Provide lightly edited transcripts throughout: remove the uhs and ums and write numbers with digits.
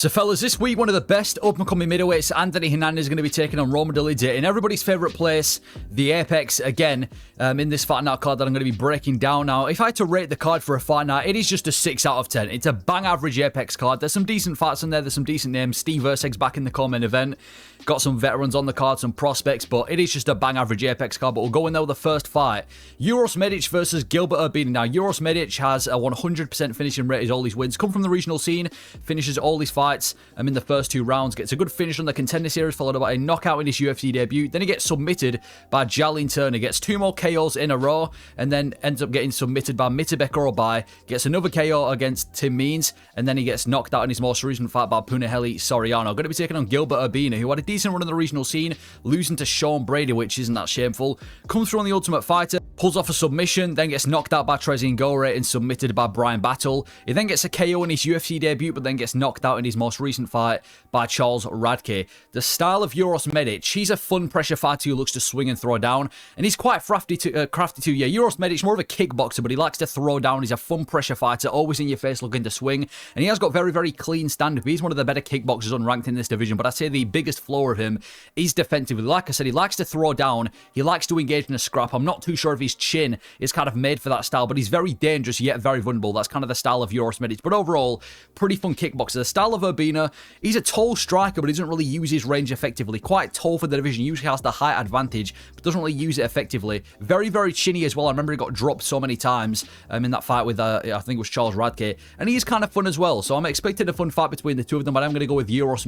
So fellas, this week one of the best up-and-coming middleweights, Anthony Hernandez, is going to be taking on Dolidze in everybody's favourite place, the Apex, again, in this fight night card that I'm going to be breaking down now. If I had to rate the card for a fight night, it is just a 6 out of 10. It's a bang average Apex card. There's some decent fights in there, there's some decent names. Steve Erceg's back in the co-main event. Got some veterans on the card, some prospects, but it is just a bang average Apex card. But we'll go in there with the first fight. Uros versus Gilbert Urbina. Now, Uros has a 100% finishing rate as all his wins. Come from the regional scene, finishes all his fights in the first 2 rounds. Gets a good finish on the Contender Series, followed by a knockout in his UFC debut. Then he gets submitted by Joselyn Turner. Gets 2 more KOs in a row, and then ends up getting submitted by Mitebek Orobai. Gets another KO against Tim Means, and then he gets knocked out in his most recent fight by Punahele Soriano. Going to be taking on Gilbert Urbina, who had a decent run in the regional scene, losing to Sean Brady, which isn't that shameful. Comes through on the Ultimate Fighter, pulls off a submission, then gets knocked out by Trezin Gore and submitted by Brian Battle. He then gets a KO in his UFC debut, but then gets knocked out in his most recent fight by Charles Radke. The style of Uros he's a fun pressure fighter who looks to swing and throw down, and he's quite crafty too. Yeah, Uros more of a kickboxer, but he likes to throw down. He's a fun pressure fighter, always in your face looking to swing, and he has got very, very clean stand-up. He's one of the better kickboxers unranked in this division, but I'd say the biggest flaw of him is defensively. Like I said, he likes to throw down, he likes to engage in a scrap. I'm not too sure if his chin is kind of made for that style, but he's very dangerous yet very vulnerable. That's kind of the style of Uros. But overall, pretty fun kickboxer. The style of Urbina, he's a tall striker, but he doesn't really use his range effectively. Quite tall for the division, usually has the height advantage, but doesn't really use it effectively. Very, very chinny as well. I remember he got dropped so many times in that fight with, I think it was Charles Radke, and he is kind of fun as well. So I'm expecting a fun fight between the two of them, but I'm going to go with Uros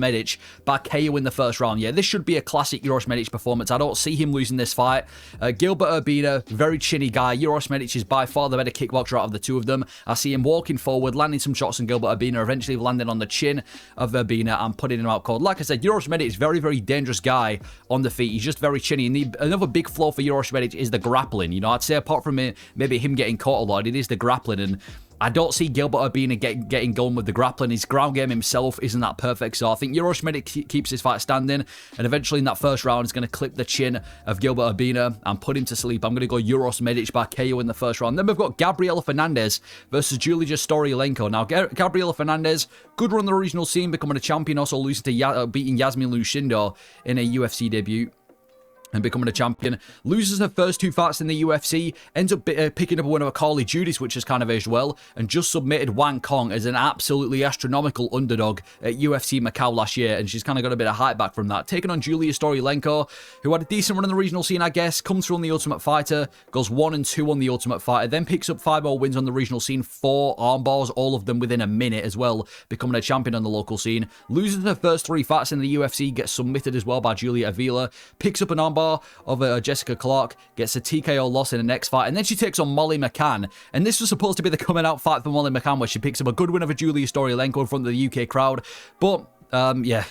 by KO in the first round. Yeah, this should be a classic Uros performance. I don't see him losing this fight. Gilbert Urbina, very chinny guy. Uros is by far the better kickboxer out of the two of them. I see him walking forward, landing some shots on Gilbert Urbina, eventually landing on the chin of Urbina and putting him out cold. Like I said, Uros is very, very dangerous guy on the feet. He's just very chinny. And another big flaw for Uros is the grappling. You know, I'd say apart from maybe him getting caught a lot, it is the grappling, and I don't see Gilbert Urbina getting going with the grappling. His ground game himself isn't that perfect, so I think Uros keeps his fight standing, and eventually in that first round is going to clip the chin of Gilbert Urbina and put him to sleep. I'm going to go Uros by KO in the first round. Then we've got Gabriella Fernandes versus Julija Storialenko. Now, Gabriella Fernandes, good run in the regional scene, becoming a champion, also losing to beating Iasmin Lucindo in a UFC debut and becoming a champion. Loses her first 2 fights in the UFC, ends up picking up a win over Carly Judas, which has kind of aged well, and just submitted Wang Kong as an absolutely astronomical underdog at UFC Macau last year, and she's kind of got a bit of hype back from that. Taking on Julija Storialenko, who had a decent run in the regional scene, I guess, comes through on the Ultimate Fighter, goes 1-2 on the Ultimate Fighter, then picks up 5 more wins on the regional scene, 4 armbars, all of them within a minute as well, becoming a champion on the local scene. Loses her first 3 fights in the UFC, gets submitted as well by Julia Avila, picks up an armbar of Jessica Clark, gets a TKO loss in the next fight, and then she takes on Molly McCann, and this was supposed to be the coming out fight for Molly McCann, where she picks up a good win over Julija Storialenko in front of the UK crowd, but yeah,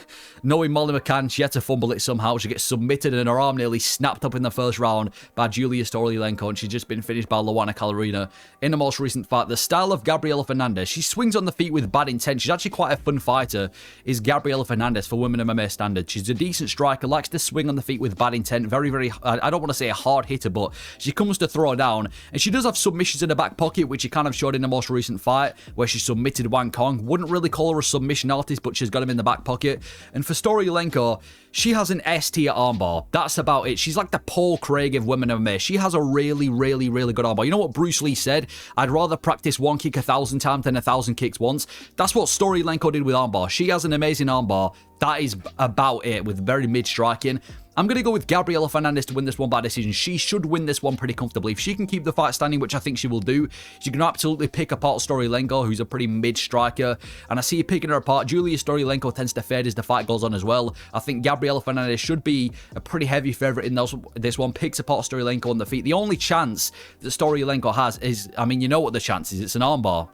knowing Molly McCann, she had to fumble it somehow. She gets submitted and her arm nearly snapped up in the first round by Julija Storialenko, and she's just been finished by Luana Calarina in the most recent fight. The style of Gabriella Fernandez, she swings on the feet with bad intent. She's actually quite a fun fighter, is Gabriella Fernandez for women MMA standards. She's a decent striker, likes to swing on the feet with bad intent. Very, very, I don't want to say a hard hitter, but she comes to throw down, and she does have submissions in the back pocket, which she kind of showed in the most recent fight, where she submitted Wang Kong. Wouldn't really call her a submission artist, but she's got him in the back pocket. And for Storialenko, she has an S-tier armbar. That's about it. She's like the Paul Craig of women MMA. She has a really, really, really good armbar. You know what Bruce Lee said? I'd rather practice 1 kick 1,000 times than 1,000 kicks once. That's what Storialenko did with armbar. She has an amazing armbar. That is about it, with very mid-striking. I'm going to go with Gabriella Fernandez to win this one by decision. She should win this one pretty comfortably. If she can keep the fight standing, which I think she will do, she can absolutely pick apart Storialenko, who's a pretty mid-striker. And I see her picking her apart. Julija Storialenko tends to fade as the fight goes on as well. I think Gabriella Fernandez should be a pretty heavy favourite in this one. Picks apart Storialenko on the feet. The only chance that Storialenko has is, I mean, you know what the chance is. It's an armbar.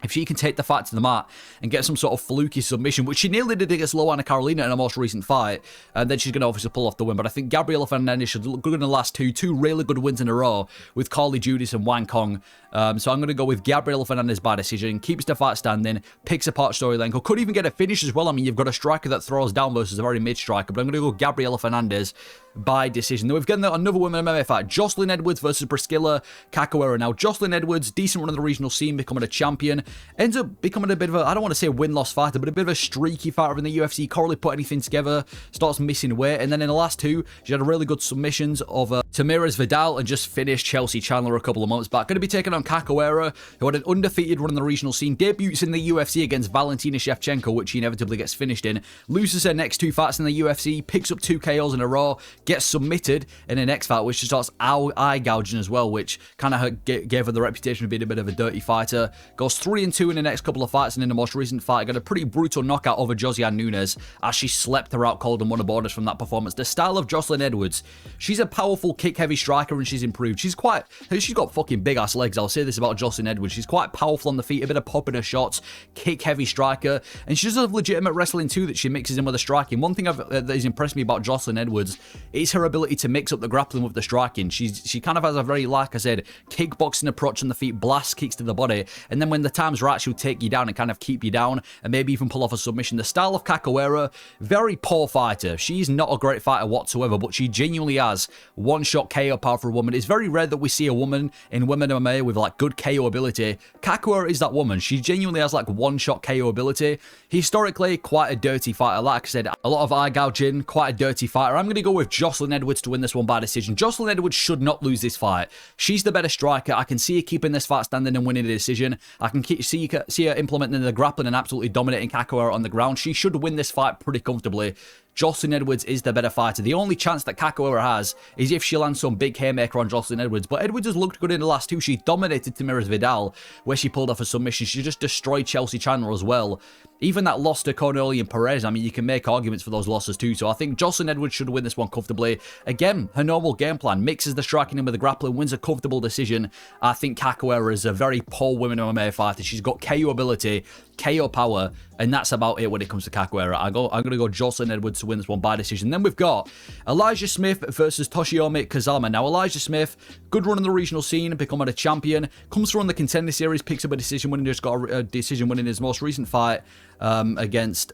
If she can take the fight to the mat and get some sort of fluky submission, which she nearly did against Luana Carolina in her most recent fight, and then she's going to obviously pull off the win. But I think Gabriella Fernandez should look good in the last two really good wins in a row with Carly Judas and Wang Kong. So I'm going to go with Gabriella Fernandez by decision, keeps the fight standing, picks apart Storialenko, could even get a finish as well. I mean, you've got a striker that throws down versus a very mid-striker, but I'm going to go Gabriella Fernandez by decision. Then we've got another women MMA fight, Joselyn Edwards versus Priscila Cachoeira. Now, Joselyn Edwards, decent run of the regional scene, becoming a champion. ends up becoming a bit of a, I don't want to say win-loss fighter, but a bit of a streaky fighter in the UFC, can't really put anything together, starts missing weight, and then in the last two, she had a really good submissions of Tamires Vidal and just finished Chelsea Chandler a couple of months back. Going to be taking on Cachoeira, who had an undefeated run in the regional scene, debuts in the UFC against Valentina Shevchenko, which he inevitably gets finished in, loses her next two fights in the UFC, picks up 2 KOs in a row, gets submitted in her next fight, which she starts eye gouging as well, which kind of gave her the reputation of being a bit of a dirty fighter. Goes 3-2 in the next couple of fights, and in the most recent fight, got a pretty brutal knockout over Joselyn Nunes as she slept her out cold and won a bonus from that performance. The style of Joselyn Edwards, she's a powerful kick-heavy striker, and she's improved. She's got fucking big-ass legs. I'll say this about Joselyn Edwards. She's quite powerful on the feet, a bit of pop in her shots, kick-heavy striker, and she does have legitimate wrestling too that she mixes in with the striking. One thing that has impressed me about Joselyn Edwards is her ability to mix up the grappling with the striking. She kind of has a very, like I said, kickboxing approach on the feet, blast kicks to the body, and then when the time's right, she'll take you down and kind of keep you down, and maybe even pull off a submission. The style of Cachoeira, very poor fighter. She's not a great fighter whatsoever, but she genuinely has one-shot KO power for a woman. It's very rare that we see a woman in women MMA with like good KO ability. Cachoeira is that woman. She genuinely has like one-shot KO ability. Historically, quite a dirty fighter. Like I said, a lot of eye gouging, quite a dirty fighter. I'm going to go with Joselyn Edwards to win this one by decision. Joselyn Edwards should not lose this fight. She's the better striker. I can see her keeping this fight standing and winning the decision. I can see her implementing the grappling and absolutely dominating Cachoeira on the ground. She should win this fight pretty comfortably. Joselyn Edwards is the better fighter. The only chance that Cachoeira has is if she lands some big haymaker on Joselyn Edwards. But Edwards has looked good in the last two. She dominated Tamires Vidal, where she pulled off a submission. She just destroyed Chelsea Chandler as well. Even that loss to Cornelian Perez, I mean, you can make arguments for those losses too. So I think Joselyn Edwards should win this one comfortably. Again, her normal game plan, mixes the striking in with the grappling, wins a comfortable decision. I think Cachoeira is a very poor women MMA fighter. She's got KO ability, KO power, and that's about it when it comes to Cachoeira. I'm going to go Joselyn Edwards to win this one by decision. Then we've got Elijah Smith versus Toshiomi Kazama. Now, Elijah Smith, good run in the regional scene, becoming a champion, comes through on the Contender Series, picks up a decision winning, just got a decision winning his most recent fight against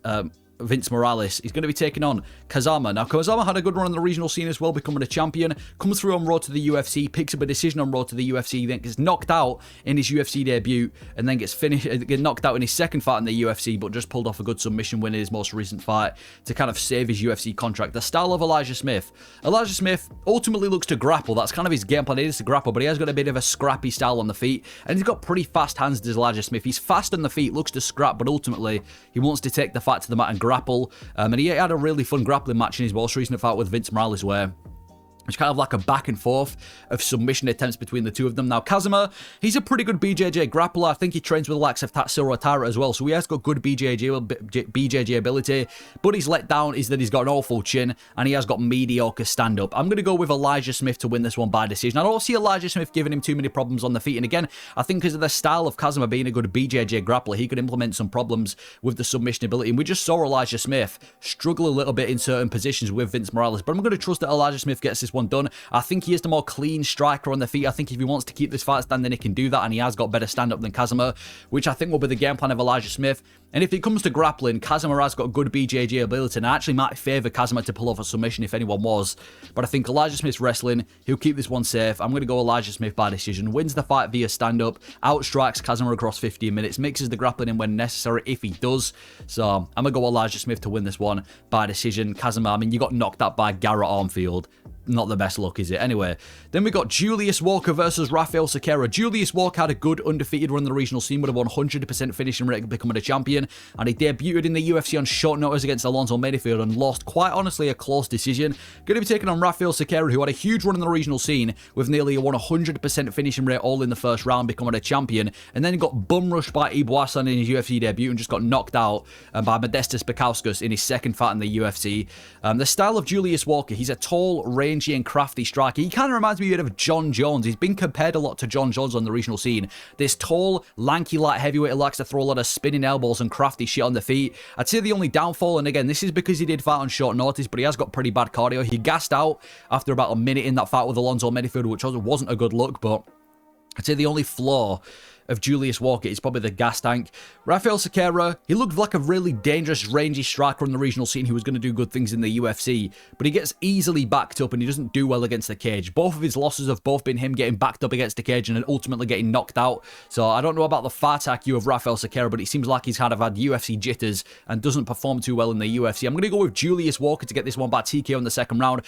Vince Morales. He's going to be taking on Kazama. Now, Kazama had a good run in the regional scene as well, becoming a champion, comes through on road to the UFC, picks up a decision on road to the UFC, then gets knocked out in his UFC debut, and then gets knocked out in his second fight in the UFC, but just pulled off a good submission win in his most recent fight to kind of save his UFC contract. The style of Elijah Smith ultimately looks to grapple. That's kind of his game plan, it is to grapple, but he has got a bit of a scrappy style on the feet, and he's got pretty fast hands, does Elijah Smith. He's fast on the feet, looks to scrap, but ultimately he wants to take the fight to the mat and grapple. And he had a really fun grappling match in his most recent fight with Vince Morales, where it's kind of like a back and forth of submission attempts between the two of them. Now, Kazama, he's a pretty good BJJ grappler. I think he trains with the likes of Tatsuro Taira as well, so he has got good BJJ ability, but his letdown is that he's got an awful chin, and he has got mediocre stand-up. I'm going to go with Elijah Smith to win this one by decision. I don't see Elijah Smith giving him too many problems on the feet, and again, I think because of the style of Kazama being a good BJJ grappler, he could implement some problems with the submission ability, and we just saw Elijah Smith struggle a little bit in certain positions with Vince Morales, but I'm going to trust that Elijah Smith gets this one done. I think he is the more clean striker on the feet. I think if he wants to keep this fight standing, he can do that, and he has got better stand-up than Kazama, which I think will be the game plan of Elijah Smith. And if it comes to grappling, Kazama has got good BJJ ability, and I actually might favour Kazama to pull off a submission if anyone was. But I think Elijah Smith's wrestling, he'll keep this one safe. I'm going to go Elijah Smith by decision. Wins the fight via stand-up, outstrikes Kazama across 15 minutes, mixes the grappling in when necessary if he does. So I'm going to go Elijah Smith to win this one by decision. Kazama, I mean, you got knocked out by Garrett Armfield. Not the best look, is it? Anyway, then we got Julius Walker versus Raffael Cerqueira. Julius Walker had a good undefeated run in the regional scene with a 100% finishing rate, becoming a champion, and he debuted in the UFC on short notice against Alonzo Mayfield and lost, quite honestly, a close decision. Going to be taking on Raffael Cerqueira, who had a huge run in the regional scene with nearly a 100% finishing rate all in the first round, becoming a champion, and then he got bum rushed by Ibuasan in his UFC debut and just got knocked out by Modestas Bukauskas in his second fight in the UFC. The style of Julius Walker, he's a tall, rangy and crafty striker. He kind of reminds me a bit of John Jones. He's been compared a lot to John Jones on the regional scene. This tall, lanky, light heavyweight who likes to throw a lot of spinning elbows and crafty shit on the feet. I'd say the only downfall, and again, this is because he did fight on short notice, but he has got pretty bad cardio. He gassed out after about a minute in that fight with Alonzo Mayfield, which wasn't a good look, but I'd say the only flaw of Julius Walker is probably the gas tank. Raffael Cerqueira, he looked like a really dangerous, rangy striker on the regional scene who was going to do good things in the UFC, but he gets easily backed up and he doesn't do well against the cage. Both of his losses have both been him getting backed up against the cage and then ultimately getting knocked out. So I don't know about the fight IQ of Raffael Cerqueira, but it seems like he's kind of had UFC jitters and doesn't perform too well in the UFC. I'm going to go with Julius Walker to get this one by TKO in the second round.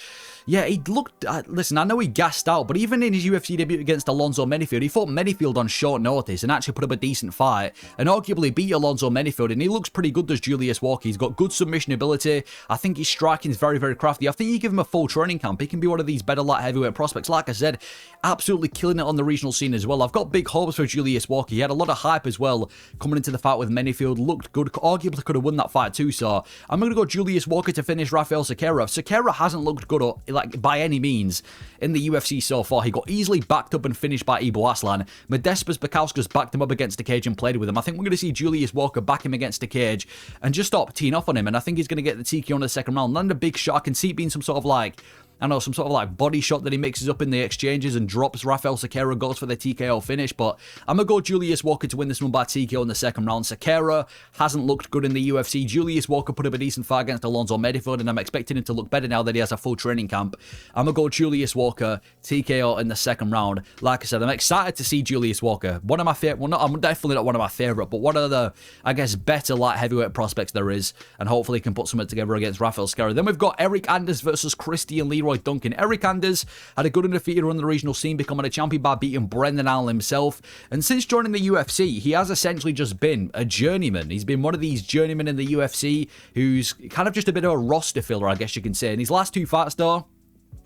Yeah, he looked... listen, I know he gassed out, but even in his UFC debut against Alonzo Menifield, he fought Menifield on short notice and actually put up a decent fight and arguably beat Alonzo Menifield, and he looks pretty good, does Julius Walker. He's got good submission ability. I think his striking is very, very crafty. I think you give him a full training camp, he can be one of these better light heavyweight prospects. Like I said, absolutely killing it on the regional scene as well. I've got big hopes for Julius Walker. He had a lot of hype as well coming into the fight with Menifield. Looked good. Arguably could have won that fight too, so I'm going to go Julius Walker to finish Raffael Cerqueira. Cerqueira hasn't looked good, like, by any means in the UFC so far. He got easily backed up and finished by Ibo Aslan. Modestas Bakauskas backed him up against the cage and played with him. I think we're going to see Julius Walker back him against the cage and just stop teeing off on him, and I think he's going to get the TKO in the second round. Land a big shot. I can see it being some sort of like... I know, some sort of like body shot that he mixes up in the exchanges and drops. Raffael Cerqueira goes for the TKO finish, but I'm going to go Julius Walker to win this one by TKO in the second round. Cerqueira hasn't looked good in the UFC. Julius Walker put up a decent fight against Alonzo Menifield, and I'm expecting him to look better now that he has a full training camp. I'm going to go Julius Walker, TKO in the second round. Like I said, I'm excited to see Julius Walker. One of my favorite, well, I'm definitely not one of my favorite, but one of the, I guess, better light heavyweight prospects there is, and hopefully he can put something together against Raffael Cerqueira. Then we've got Eryk Anders versus Christian Leroy Duncan. Eryk Anders had a good undefeated run in the regional scene, becoming a champion by beating Brendan Allen himself. And since joining the UFC, he has essentially just been a journeyman. He's been one of these journeymen in the UFC who's kind of just a bit of a roster filler, I guess you can say. In his last two fights, though,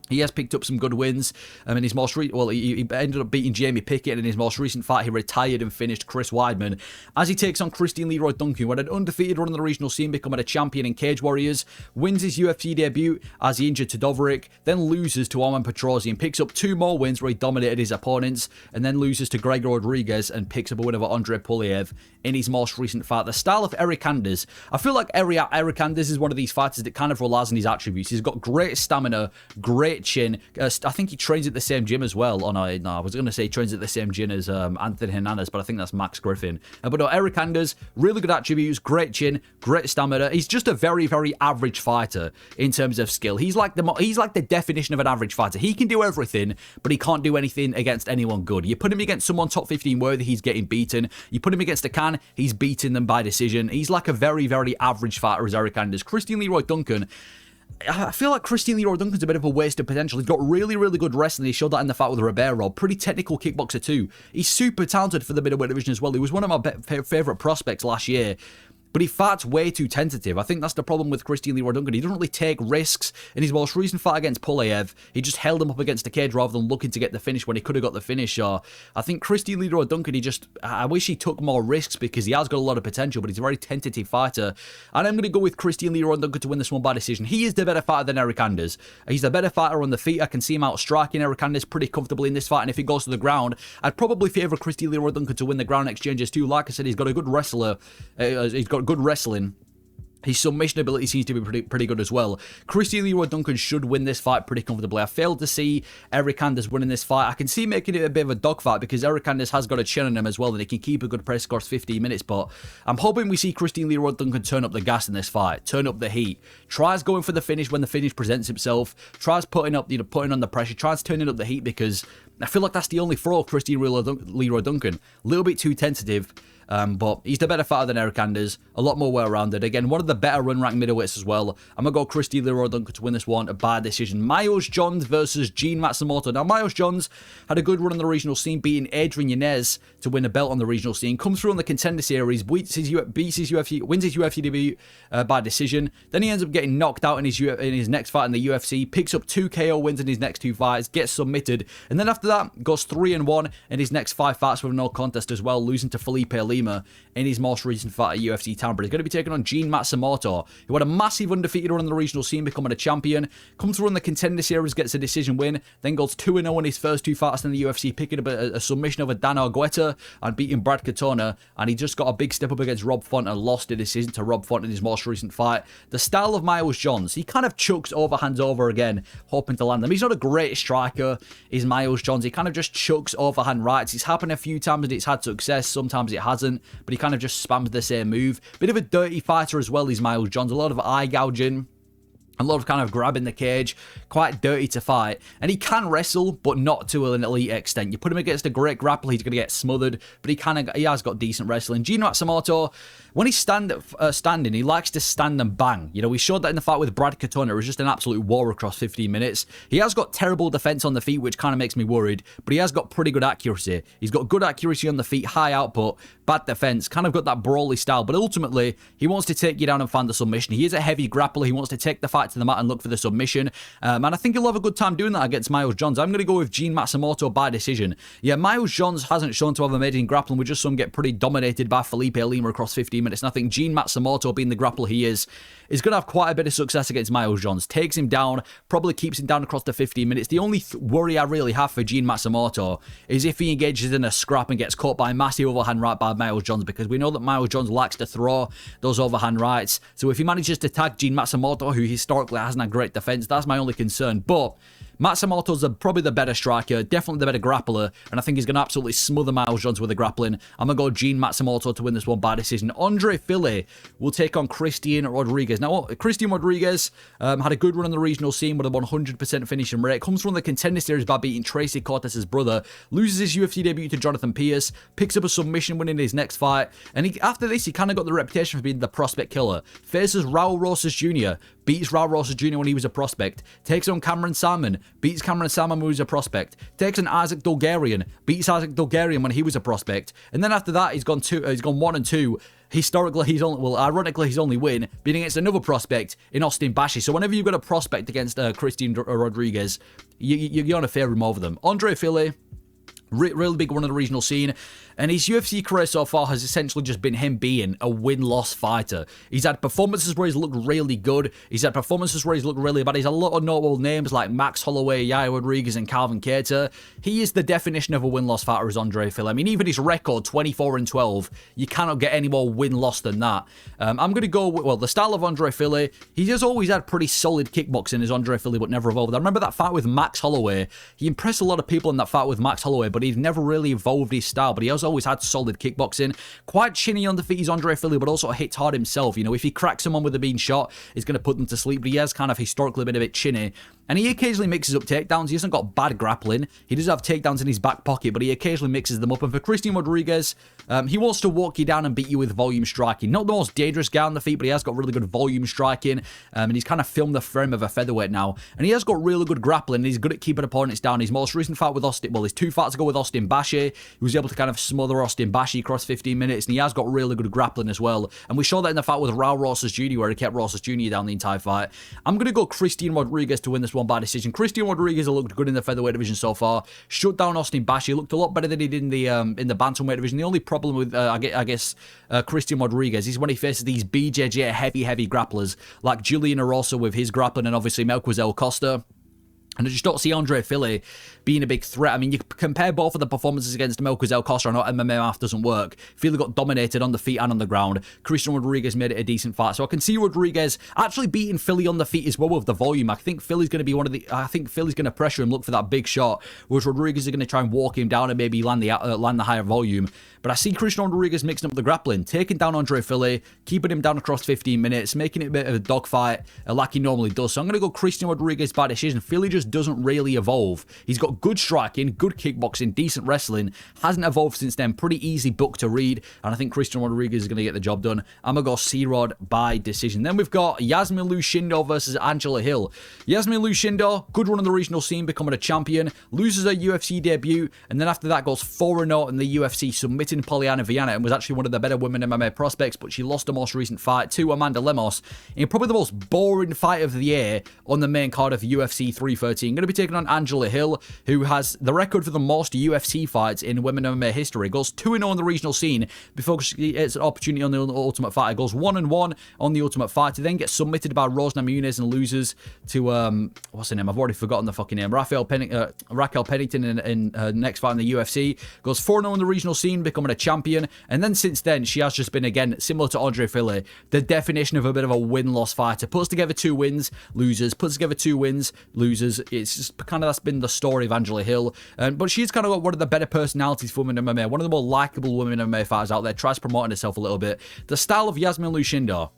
he has picked up some good wins. In his most he ended up beating Jamie Pickett, and in his most recent fight, he retired and finished Chris Weidman. As he takes on Christian Leroy Duncan, who had an undefeated run in the regional scene, becoming a champion in Cage Warriors, wins his UFC debut as he injured to Doverick, then loses to Arman Petrosian, picks up 2 more wins where he dominated his opponents, and then loses to Gregor Rodriguez and picks up a win over Andre Puliev in his most recent fight. The style of Eryk Anders, I feel like Eryk Anders is one of these fighters that kind of relies on his attributes. He's got great stamina, great chin. I think he trains at the same gym as well. Oh no, I was going to say he trains at the same gym as Anthony Hernandez, but I think that's Max Griffin. But no, Eryk Anders, really good attributes, great chin, great stamina. He's just a very, very average fighter in terms of skill. He's like the definition of an average fighter. He can do everything, but he can't do anything against anyone good. You put him against someone top 15 worthy, he's getting beaten. You put him against a can, he's beating them by decision. He's like a very, very average fighter as Eryk Anders. Christian Leroy Duncan, I feel like Christian Leroy Duncan's a bit of a waste of potential. He's got really, really good wrestling. He showed that in the fight with Ribeiro. Pretty technical kickboxer too. He's super talented for the middleweight division as well. He was one of my favourite prospects last year. But he fights way too tentative. I think that's the problem with Christian Leroy Duncan. He doesn't really take risks. In his most recent fight against Puliev, he just held him up against the cage rather than looking to get the finish when he could have got the finish. So I think Christian Leroy Duncan, I wish he took more risks because he has got a lot of potential, but he's a very tentative fighter. And I'm going to go with Christian Leroy Duncan to win this one by decision. He is the better fighter than Eryk Anders. He's the better fighter on the feet. I can see him out striking Eryk Anders pretty comfortably in this fight. And if he goes to the ground, I'd probably favour Christian Leroy Duncan to win the ground exchanges too. Like I said, he's got a good wrestler. He's got good wrestling. His submission ability seems to be pretty good as well. Christian Leroy Duncan should win this fight pretty comfortably. I failed to see Eryk Anders winning this fight. I can see making it a bit of a dogfight because Eryk Anders has got a chin on him as well, and he can keep a good press across 15 minutes. But I'm hoping we see Christian Leroy Duncan turn up the gas in this fight, turn up the heat, tries going for the finish when the finish presents himself, tries putting on the pressure, tries turning up the heat because I feel like that's the only flaw of Christian Leroy Duncan. A little bit too tentative. But he's the better fighter than Eryk Anders, a lot more well-rounded. Again, one of the better run-ranked middleweights as well. I'm going to go Christian Leroy Duncan to win this one by decision. Miles Johns versus Gene Matsumoto. Now, Miles Johns had a good run on the regional scene, beating Adrian Yanez to win a belt on the regional scene. Comes through on the Contender Series, wins his UFC debut by decision. Then he ends up getting knocked out in his next fight in the UFC, picks up 2 KO wins in his next 2 fights, gets submitted, and then after that, goes 3-1 in his next 5 fights with no contest as well, losing to Felipe Lee Lima in his most recent fight at UFC Tampa. He's going to be taking on Gene Matsumoto, who had a massive undefeated run in the regional scene, becoming a champion, comes through in the contender series, gets a decision win, then goes 2-0 in his first 2 fights in the UFC, picking up a submission over Dan Argueta and beating Brad Katona, and he just got a big step up against Rob Font and lost a decision to Rob Font in his most recent fight. The style of Miles Johns, he kind of chucks overhands over again, hoping to land them. He's not a great striker, is Miles Johns. He kind of just chucks overhand rights. It's happened a few times and it's had success, sometimes it hasn't, but he kind of just spams the same move. Bit of a dirty fighter as well, is Miles Johns. A lot of eye gouging, a lot of kind of grabbing the cage, quite dirty to fight, and he can wrestle, but not to an elite extent. You put him against a great grappler, he's going to get smothered, but he has got decent wrestling. Gene Matsumoto, when he's standing, he likes to stand and bang. You know, we showed that in the fight with Brad Katona. It was just an absolute war across 15 minutes. He has got terrible defense on the feet, which kind of makes me worried, but he has got pretty good accuracy. He's got good accuracy on the feet, high output, bad defense, kind of got that brawly style, but ultimately, he wants to take you down and find the submission. He is a heavy grappler. He wants to take the fight to the mat and look for the submission, and I think he'll have a good time doing that against Miles Johns. I'm going to go with Gene Matsumoto by decision. Yeah, Miles Johns hasn't shown to have amazing grappling. We just saw him get pretty dominated by Felipe Lima across 15 minutes, and I think Gene Matsumoto, being the grappler he is going to have quite a bit of success against Miles Johns. Takes him down, probably keeps him down across the 15 minutes. The only worry I really have for Gene Matsumoto is if he engages in a scrap and gets caught by a massive overhand right by Miles Johns, because we know that Miles Johns likes to throw those overhand rights. So if he manages to tag Gene Matsumoto, who historically hasn't had great defense, that's my only concern. But Matsumoto's probably the better striker, definitely the better grappler, and I think he's going to absolutely smother Miles Johns with the grappling. I'm going to go Gene Matsumoto to win this one by decision. Andre Fili will take on Christian Rodriguez. Now, Christian Rodriguez had a good run on the regional scene with a 100% finishing rate. Comes from the contender series by beating Tracy Cortez's brother. Loses his UFC debut to Jonathan Pierce. Picks up a submission win in his next fight. And after this, he kind of got the reputation for being the prospect killer. Faces Raul Rosas Jr., beats Raul Rosas Jr. when he was a prospect. Takes on Cameron Salmon, beats Cameron Salmon when he was a prospect. Takes on Isaac Dulgarian, beats Isaac Dulgarian when he was a prospect. And then after that, he's gone 1-2. Historically, ironically, he's only win being against another prospect in Austin Bashi. So whenever you've got a prospect against Christian Rodriguez, you're going to favour him over them. Andre Fili, really big one on the regional scene, and his UFC career so far has essentially just been him being a win-loss fighter. He's had performances where he's looked really good. He's had performances where he's looked really bad. He's had a lot of notable names like Max Holloway, Yair Rodriguez, and Calvin Kattar. He is the definition of a win-loss fighter, is Andre Fili. I mean, even his record, 24-12, you cannot get any more win-loss than that. I'm going to go with, the style of Andre Fili. He has always had pretty solid kickboxing as Andre Fili, but never evolved. I remember that fight with Max Holloway. He impressed a lot of people in that fight with Max Holloway, but he's never really evolved his style, but he has always had solid kickboxing. Quite chinny on the feet, he's Andre Fili, but also hits hard himself. You know, if he cracks someone with a bean shot, he's going to put them to sleep, but he has kind of historically been a bit chinny. And he occasionally mixes up takedowns. He hasn't got bad grappling. He does have takedowns in his back pocket, but he occasionally mixes them up. And for Christian Rodriguez, he wants to walk you down and beat you with volume striking. Not the most dangerous guy on the feet, but he has got really good volume striking. And he's kind of filmed the frame of a featherweight now. And he has got really good grappling. And he's good at keeping opponents down. His most recent fight with his 2 fights ago with Austin Bashi, he was able to kind of smother Austin Bashi across 15 minutes. And he has got really good grappling as well. And we saw that in the fight with Raul Rosas Jr., where he kept Rosas Jr. down the entire fight. I'm going to go Christian Rodriguez to win this one by decision. Christian Rodriguez looked good in the featherweight division so far. Shut down Austin Bashi. He looked a lot better than he did in the bantamweight division. The only problem with Christian Rodriguez is when he faces these BJJ heavy grapplers like Julian Uros with his grappling, and obviously Melquizel Costa. And I just don't see Andre Fili being a big threat. I mean, you compare both of the performances against Melquizel Costa. I know MMA math doesn't work. Fili got dominated on the feet and on the ground. Christian Rodriguez made it a decent fight. So I can see Rodriguez actually beating Fili on the feet as well with the volume. I think Fili's going to be I think Fili's going to pressure him, look for that big shot, whereas Rodriguez is going to try and walk him down and maybe land the higher volume. But I see Christian Rodriguez mixing up the grappling, taking down Andre Fili, keeping him down across 15 minutes, making it a bit of a dogfight like he normally does. So I'm going to go Christian Rodriguez by decision. Fili just doesn't really evolve. He's got good striking, good kickboxing, decent wrestling, hasn't evolved since then. Pretty easy book to read, and I think Christian Rodriguez is going to get the job done. I'm going to go C-Rod by decision. Then we've got Iasmin Lucindo versus Angela Hill. Iasmin Lucindo, good run on the regional scene, becoming a champion, loses her UFC debut, and then after that goes 4-0 in the UFC, submitting Poliana Viana, and was actually one of the better women MMA prospects, but she lost her most recent fight to Amanda Lemos in probably the most boring fight of the year on the main card of UFC 313. 13. Going to be taking on Angela Hill, who has the record for the most UFC fights in women MMA history. Goes 2-0 on the regional scene before she gets an opportunity on the Ultimate Fighter. Goes 1-1 on the Ultimate Fighter, then gets submitted by Rose Namajunas and loses to, what's her name? I've already forgotten the fucking name. Raquel Pennington in her next fight in the UFC. Goes 4-0 on the regional scene, becoming a champion. And then since then, she has just been, again, similar to Andre Fili, the definition of a bit of a win-loss fighter. Puts together 2 wins, loses. Puts together 2 wins, loses. It's just kind of, that's been the story of Angela Hill. But she's kind of got one of the better personalities for women MMA. One of the more likable women MMA fighters out there. Tries promoting herself a little bit. The style of Iasmin Lucindo.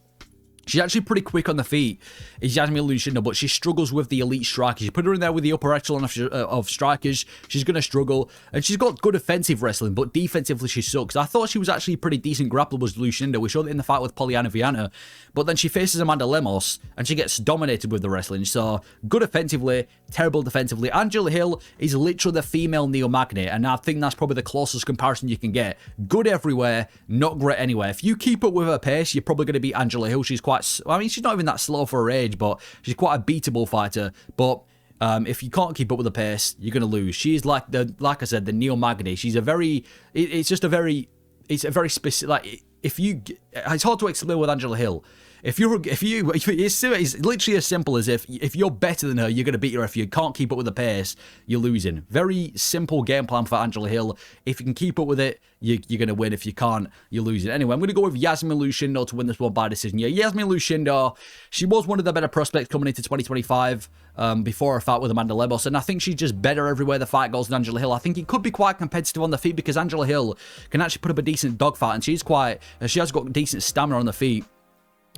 She's actually pretty quick on the feet, is Iasmin Lucindo, but she struggles with the elite strikers. You put her in there with the upper echelon of strikers, she's going to struggle. And she's got good offensive wrestling, but defensively she sucks. I thought she was actually a pretty decent grappler, was Lucindo. We showed it in the fight with Polyana Viana. But then she faces Amanda Lemos, and she gets dominated with the wrestling. So, good offensively, terrible defensively. Angela Hill is literally the female Neo Magnet, and I think that's probably the closest comparison you can get. Good everywhere, not great anywhere. If you keep up with her pace, you're probably going to beat Angela Hill. She's quite, I mean, she's not even that slow for her age, but she's quite a beatable fighter. But if you can't keep up with the pace, you're going to lose. She's like like I said, the Neo Magnet. She's a very, it's a very specific, like, it's hard to explain with Angela Hill. It's literally as simple as if you're better than her, you're going to beat her. If you can't keep up with the pace, you're losing. Very simple game plan for Angela Hill. If you can keep up with it, you're going to win. If you can't, you're losing. Anyway, I'm going to go with Iasmin Lucindo to win this one by decision. Yeah, Iasmin Lucindo, she was one of the better prospects coming into 2025 before her fight with Amanda Lemos, and I think she's just better everywhere the fight goes than Angela Hill. I think it could be quite competitive on the feet because Angela Hill can actually put up a decent dogfight, and she has got decent stamina on the feet.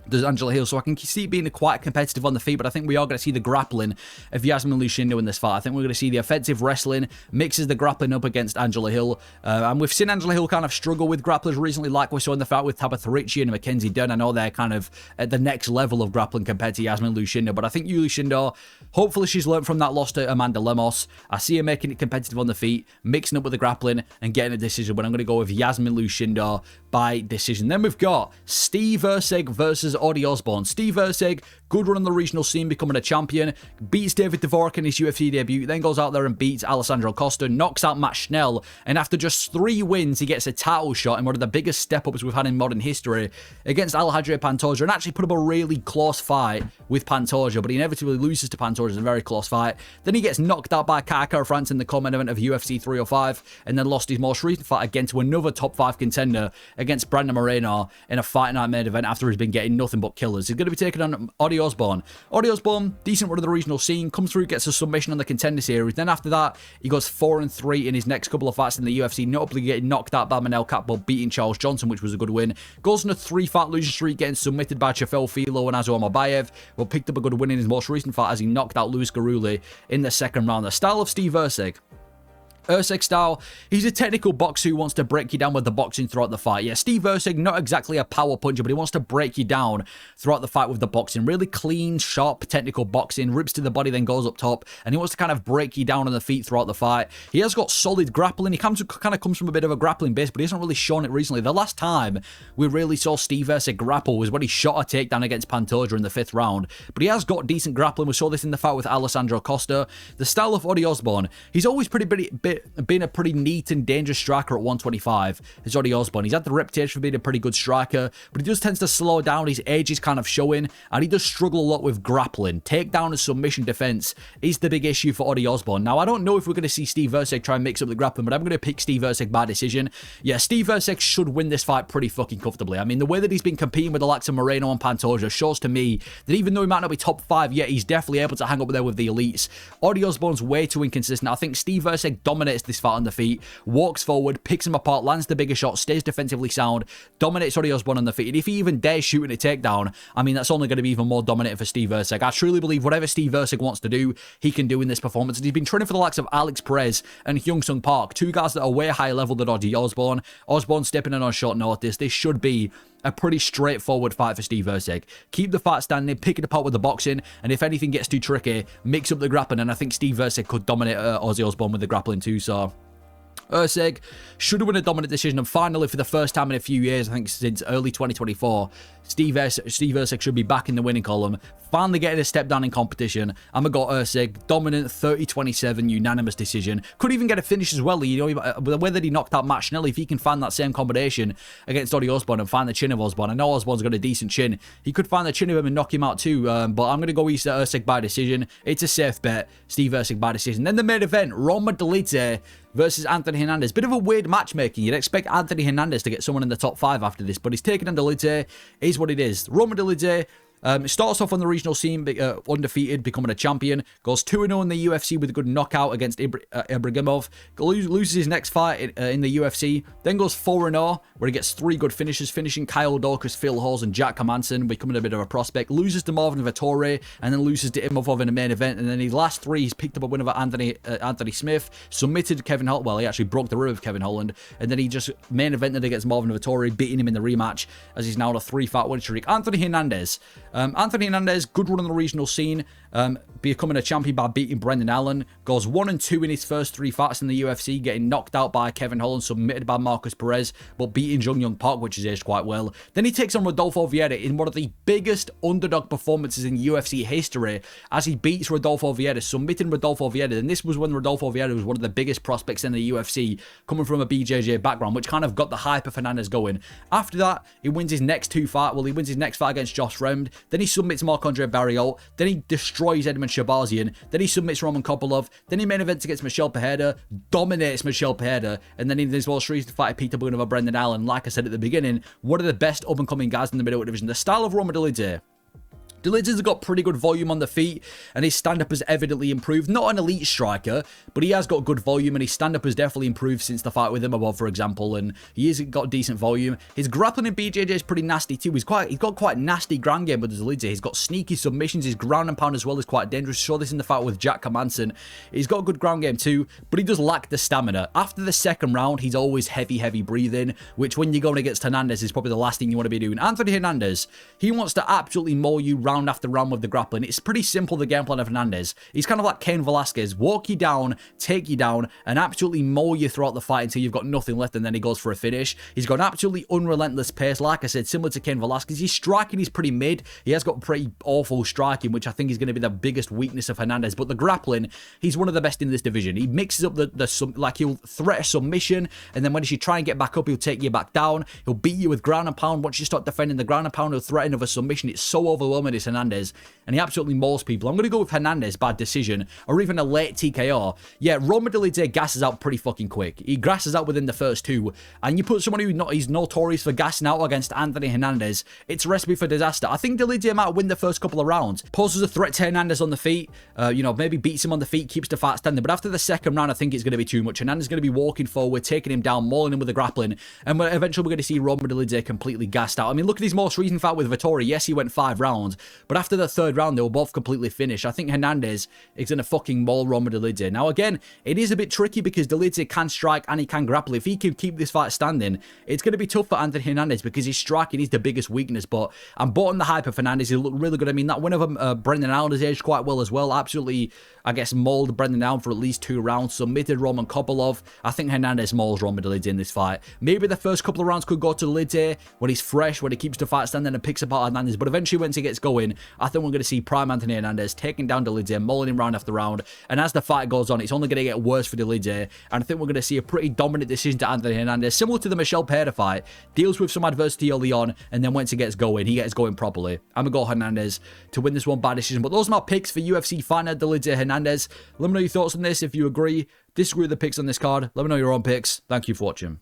Does Angela Hill, so I can see it being quite competitive on the feet, but I think we are going to see the grappling of Iasmin Lucindo in this fight. I think we're going to see the offensive wrestling mixes the grappling up against Angela Hill, and we've seen Angela Hill kind of struggle with grapplers recently, like we saw in the fight with Tabitha Ricci and Mackenzie Dern. I know they're kind of at the next level of grappling compared to Iasmin Lucindo, but I think Lucindo, hopefully she's learned from that loss to Amanda Lemos. I see her making it competitive on the feet, mixing up with the grappling and getting a decision, but I'm going to go with Iasmin Lucindo by decision. Then we've got Steve Erceg versus Odi Osbourne. Steve Erceg, good run on the regional scene, becoming a champion, beats David Dvorak in his UFC debut, then goes out there and beats Alessandro Costa, knocks out Matt Schnell, and after just 3 wins, he gets a title shot in one of the biggest step-ups we've had in modern history against Alejandro Pantoja, and actually put up a really close fight with Pantoja, but he inevitably loses to Pantoja in a very close fight. Then he gets knocked out by Cachoeira France in the co-main event of UFC 305, and then lost his most recent fight again to another top 5 contender against Brandon Moreno in a fight night main event after he's been getting nothing but killers. He's going to be taking on Odi Osbourne. Odi Osbourne, decent run of the regional scene, comes through, gets a submission on the Contender Series. Then after that, he goes 4-3 in his next couple of fights in the UFC, notably getting knocked out by Manel Kape, beating Charles Johnson, which was a good win. Goes on a 3-fight losing streak, getting submitted by Chafel Filo and Azo Amabayev, but picked up a good win in his most recent fight as he knocked out Luis Garuli in the second round. The style of Steve Erceg. Erceg style, he's a technical boxer who wants to break you down with the boxing throughout the fight. Yeah, Steve Erceg, not exactly a power puncher, but he wants to break you down throughout the fight with the boxing. Really clean, sharp, technical boxing, rips to the body, then goes up top, and he wants to kind of break you down on the feet throughout the fight. He has got solid grappling. He kind of comes from a bit of a grappling base, but he hasn't really shown it recently. The last time we really saw Steve Erceg grapple was when he shot a takedown against Pantoja in the 5th round, but he has got decent grappling. We saw this in the fight with Alessandro Costa. The style of Odi Osbourne, he's always been a pretty neat and dangerous striker at 125. Is Odi Osbourne. He's had the reputation for being a pretty good striker, but he just tends to slow down. His age is kind of showing, and he does struggle a lot with grappling. Takedown and submission defense is the big issue for Odi Osbourne. Now, I don't know if we're going to see Steve Erceg try and mix up the grappling, but I'm going to pick Steve Erceg by decision. Yeah, Steve Erceg should win this fight pretty fucking comfortably. I mean, the way that he's been competing with the likes of Moreno and Pantoja shows to me that even though he might not be top 5 yet, he's definitely able to hang up there with the elites. Odi Osbourne's way too inconsistent. I think Steve Erceg dominates this fight on the feet, walks forward, picks him apart, lands the bigger shot, stays defensively sound, dominates Odi Osbourne on the feet. And if he even dares shooting a takedown, I mean, that's only going to be even more dominant for Steve Erceg. I truly believe whatever Steve Erceg wants to do, he can do in this performance. And he's been training for the likes of Alex Perez and Hyung Sung Park, 2 guys that are way higher level than Odi Osbourne. Osbourne stepping in on short notice. This should be a pretty straightforward fight for Steve Erceg. Keep the fight standing, pick it apart with the boxing, and if anything gets too tricky, mix up the grappling, and I think Steve Erceg could dominate Ozzy Osbourne with the grappling too, so Erceg should have won a dominant decision, and finally, for the first time in a few years, I think since early 2024, Steve Erceg should be back in the winning column, finally getting a step down in competition. I'm going to go Erceg, dominant 30-27, unanimous decision. Could even get a finish as well, you know, the way that he knocked out Matt Schnell. If he can find that same combination against Osbourne and find the chin of Osbourne, I know Osbourne's got a decent chin, he could find the chin of him and knock him out too, but I'm going to go Erceg by decision. It's a safe bet, Steve Erceg by decision. Then the main event, Roma Dolidze versus Anthony Hernandez. Bit of a weird matchmaking. You'd expect Anthony Hernandez to get someone in the top 5 after this, but he's taken on Dolidze. Is what it is. Roma Dolidze starts off on the regional scene undefeated, becoming a champion. Goes 2-0 in the UFC with a good knockout against Ibragimov. Loses his next fight in the UFC. Then goes 4-0, where he gets 3 good finishes, finishing Kyle Dorcas, Phil Halls, and Jack Hermansson, becoming a bit of a prospect. Loses to Marvin Vettori, and then loses to Imavov in the main event. And then his last 3, he's picked up a win over Anthony Smith, submitted Kevin Holland. Well, he actually broke the rib of Kevin Holland, and then he just main evented against Marvin Vettori, beating him in the rematch, as he's now on a 3-fight win streak. Anthony Hernandez. Anthony Hernandez, good run on the regional scene, becoming a champion by beating Brendan Allen. Goes 1-2 in his first 3 fights in the UFC, getting knocked out by Kevin Holland, submitted by Marcus Perez, but beating Jung Young Park, which is aged quite well. Then he takes on Rodolfo Vieira in one of the biggest underdog performances in UFC history, as he beats Rodolfo Vieira, submitting Rodolfo Vieira. And this was when Rodolfo Vieira was one of the biggest prospects in the UFC, coming from a BJJ background, which kind of got the hype of Hernandez going. After that, he wins his next 2 fights. Well, he wins his next fight against Josh Fremd. Then he submits Marc-Andre Barriault. Then he destroys Edmund Shabazian. Then he submits Roman Kopylov. Then he main events against Michel Pereira, dominates Michel Pereira. And then in his most recent fight, he picked up over Brendan Allen. Like I said at the beginning, one of the best up-and-coming guys in the middleweight division. The style of Roma Dolidze. Dolidze's got pretty good volume on the feet, and his stand-up has evidently improved. Not an elite striker, but he has got good volume, and his stand-up has definitely improved since the fight with Imavov, for example, and he has got decent volume. His grappling in BJJ is pretty nasty too. He's got quite nasty ground game with Dolidze. He's got sneaky submissions. His ground and pound as well is quite dangerous. Saw this in the fight with Jack Hermansson. He's got good ground game too, but he does lack the stamina. After the second round, he's always heavy breathing, which when you're going against Hernandez is probably the last thing you want to be doing. Anthony Hernandez, he wants to absolutely maul you round after round with the grappling. It's pretty simple, the game plan of Hernandez. He's kind of like Cain Velasquez. Walk you down, take you down, and absolutely maul you throughout the fight until you've got nothing left, and then he goes for a finish. He's got an absolutely unrelentless pace. Like I said, similar to Cain Velasquez. His striking is pretty mid. He has got pretty awful striking, which I think is going to be the biggest weakness of Hernandez. But the grappling, he's one of the best in this division. He mixes up like he'll threat a submission, and then when he should try and get back up, he'll take you back down. He'll beat you with ground and pound. Once you start defending the ground and pound, he'll threaten of a submission. It's so overwhelming, this Hernandez, and he absolutely mauls people. I'm going to go with Hernandez by decision, or even a late TKO. Yeah, Roma Dolidze gasses out pretty fucking quick. He gasses out within the first 2, and you put someone who he's notorious for gassing out against Anthony Hernandez, it's a recipe for disaster. I think Dolidze might win the first couple of rounds, poses a threat to Hernandez on the feet, you know, maybe beats him on the feet, keeps the fight standing, but after the second round, I think it's going to be too much. Hernandez is going to be walking forward, taking him down, mauling him with the grappling, and eventually we're going to see Roma Dolidze completely gassed out. I mean, look at his most recent fight with Vettori. Yes, he went 5 rounds, but after the third round, they were both completely finished. I think Hernandez is going to fucking maul Roma Dolidze. Now, again, it is a bit tricky because Dolidze can strike and he can grapple. If he can keep this fight standing, it's going to be tough for Anthony Hernandez because his striking is the biggest weakness, but I'm bought on the hype of Hernandez. He looked really good. I mean, that win over Brendan Allen has aged quite well as well. Absolutely, I guess, mauled Brendan Allen for at least 2 rounds. Submitted Roman Kopylov. I think Hernandez mauls Roma Dolidze in this fight. Maybe the first couple of rounds could go to Dolidze when he's fresh, when he keeps the fight standing and picks apart Hernandez, but eventually once he gets going, I think we're going to see prime Anthony Hernandez taking down Dolidze, mauling him round after round, and as the fight goes on, it's only going to get worse for Dolidze, and I think we're going to see a pretty dominant decision to Anthony Hernandez, similar to the Michel Pereira fight. Deals with some adversity early on, and then once he gets going, he gets going properly. I'm going to go Hernandez to win this one by decision, but those are my picks for UFC Fight Night Dolidze Hernandez. Let me know your thoughts on this, if you agree, disagree with the picks on this card. Let me know your own picks. Thank you for watching.